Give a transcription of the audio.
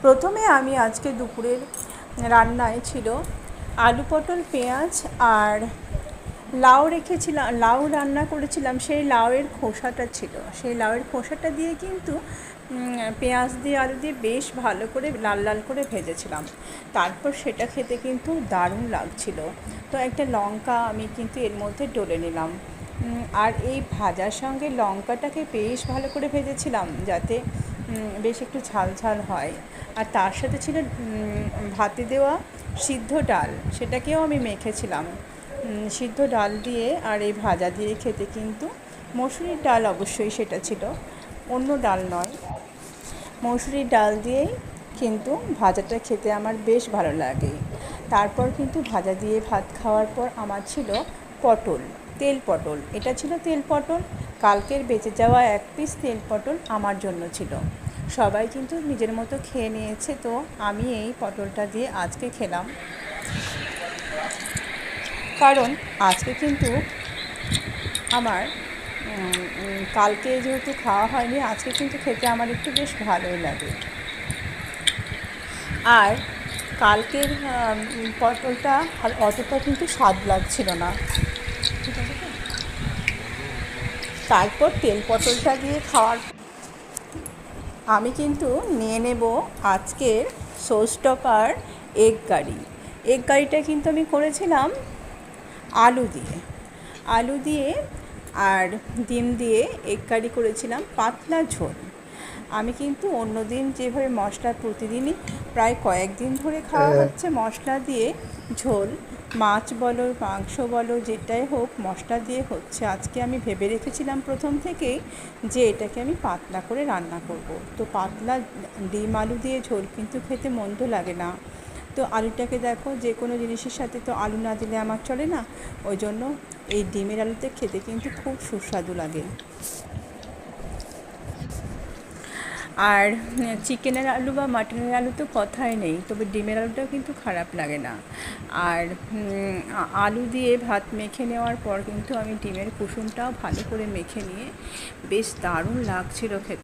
প্রথমে আমি আজকে দুপুরের রান্নায় ছিল আলু পটল পেঁয়াজ আর লাউ রেখেছিলাম, লাউ রান্না করেছিলাম। সেই লাউয়ের খোসাটা ছিল, সেই লাউয়ের খোসাটা দিয়ে কিন্তু পেঁয়াজ দিয়ে আলু দিয়ে বেশ ভালো করে লাল লাল করে ভেজেছিলাম। তারপর সেটা খেতে কিন্তু দারুণ লাগছিল। তো একটা লঙ্কা আমি কিন্তু এর মধ্যে ডলে নিলাম, আর এই ভাজার সঙ্গে লঙ্কাটাকে বেশ ভালো করে ভেজেছিলাম যাতে বেশ একটু ঝাল ঝাল হয়। আর তার সাথে ছিল ভাতে দেওয়া সিদ্ধ ডাল, সেটাকেও আমি মেখেছিলাম। সিদ্ধ ডাল দিয়ে আর এই ভাজা দিয়ে খেতে কিন্তু মসুরির ডাল অবশ্যই সেটা ছিল, অন্য ডাল নয়। মসুরির ডাল দিয়েই কিন্তু ভাজাটা খেতে আমার বেশ ভালো লাগে। তারপর কিন্তু ভাজা দিয়ে ভাত খাওয়ার পর আমার ছিল পটল, তেল পটল। এটা ছিল তেল পটল, কালকের বেঁচে যাওয়া এক পিস তেল পটল আমার জন্য ছিল। সবাই কিন্তু নিজের মতো খেয়ে নিয়েছে, তো আমি এই পটলটা দিয়ে আজকে খেলাম। কারণ আজকে কিন্তু আমার কালকে যেহেতু খাওয়া হয়নি, আজকে কিন্তু খেতে আমার একটু বেশ ভালোই লাগে। আর কালকের পটলটা আর অতটা কিন্তু স্বাদ লাগছিল না। ঠিক আছে তো? তারপর তেল পটলটা দিয়ে খাওয়ার আমি কিন্তু নিয়ে নেব আজকের শোস্টপার এগ কারি। এগ কারিটা কিন্তু আমি করেছিলাম আলু দিয়ে, আলু দিয়ে আর ডিম দিয়ে এগ কারি করেছিলাম, পাতলা ঝোল। আমি কিন্তু অন্য দিন যেভাবে মশলা প্রতিদিনই প্রায় কয়েকদিন ধরে খাওয়া হচ্ছে মশলা দিয়ে ঝোল, মাছ বলো মাংস বলো যেটাই হোক মশলা দিয়ে হচ্ছে, আজকে আমি ভেবে রেখেছিলাম প্রথম থেকেই যে এটাকে আমি পাতলা করে রান্না করব। তো পাতলা ডিম আলু দিয়ে ঝোল কিন্তু খেতে মন্দ লাগে না। তো আলুটাকে দেখো, যে কোনো জিনিসের সাথে তো আলু না দিলে আমার চলে না, ওই জন্য এই ডিমের আলুতে খেতে কিন্তু খুব সুস্বাদু লাগে। আর চিকেনের আলু বা মাটনের আলু তো কথাই নেই, তবে ডিমের আলুটাও কিন্তু খারাপ লাগে না। আর আলু দিয়ে ভাত মেখে নেওয়ার পর কিন্তু আমি ডিমের কুসুমটাও ভালো করে মেখে নিয়ে বেশ দারুণ লাগছিল খেতে।